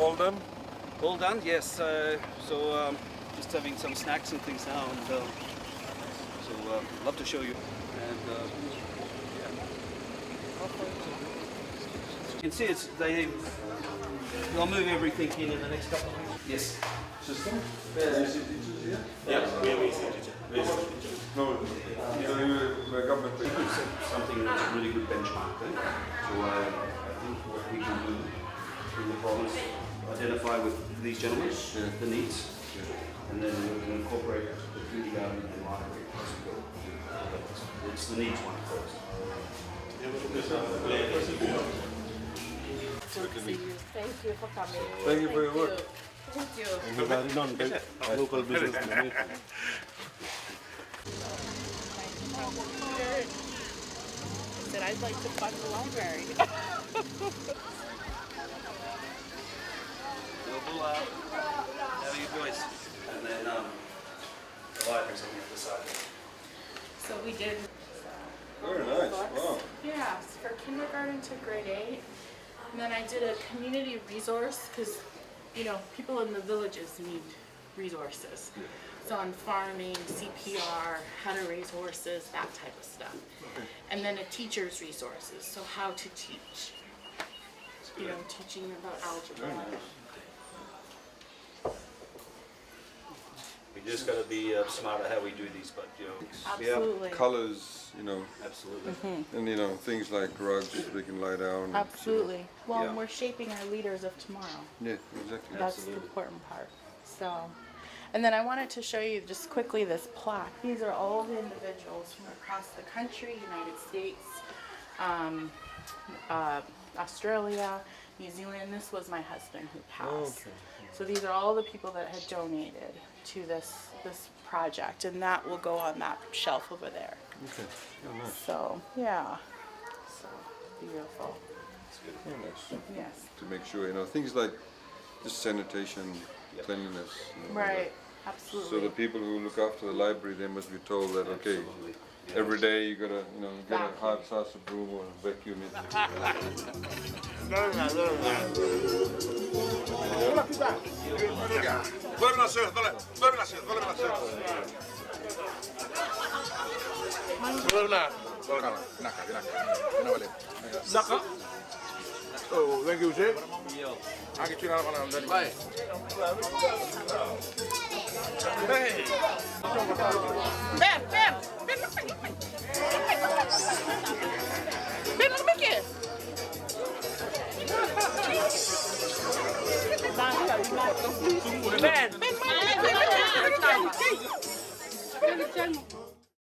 All done? All done, yes. Just having some snacks and things now, and love to show you. And you can see they'll move everything in the next couple of weeks. Yes. System? Yeah, we see it. No, government. Something that's a really good benchmark. So I think what we can do in the province, identify with these gentlemen the needs, and then we can incorporate the community garden and library as we go. It's the needs one first. Thank you for coming. Thank you for your work. Thank you. And we carry on local business in the meantime. I said I'd like to fund the library. We'll have you boys, and then the library's on the other side. So we did. Very nice. Wow. Yeah, for kindergarten to grade 8. And then I did a community resource because, people in the villages need resources. So on farming, CPR, how to raise horses, that type of stuff. Okay. And then a teacher's resources, so how to teach. Teaching about algebra. Very nice. We just got to be smarter how we do these, but Absolutely. Colors, absolutely. and things like rugs we can lie down. Absolutely. Well, Yeah. we're shaping our leaders of tomorrow. Yeah, exactly. That's the important part. So, and then I wanted to show you just quickly this plaque. These are all the individuals from across the country, United States, Australia, New Zealand. This was my husband who passed. Okay. So these are all the people that had donated to this project, and that will go on that shelf over there. Okay. Oh, nice. So yeah, so beautiful. Very nice. Yes. To make sure, things like just sanitation, cleanliness. Right. Absolutely. So the people who look after the library, they must be told that, okay, Absolutely. every day you gotta, get a hard sauce of broom or vacuum it. Oh, thank you, Chef. Aquí estoy nada para andar. Bye. Hey. Ben, look at it. Ben,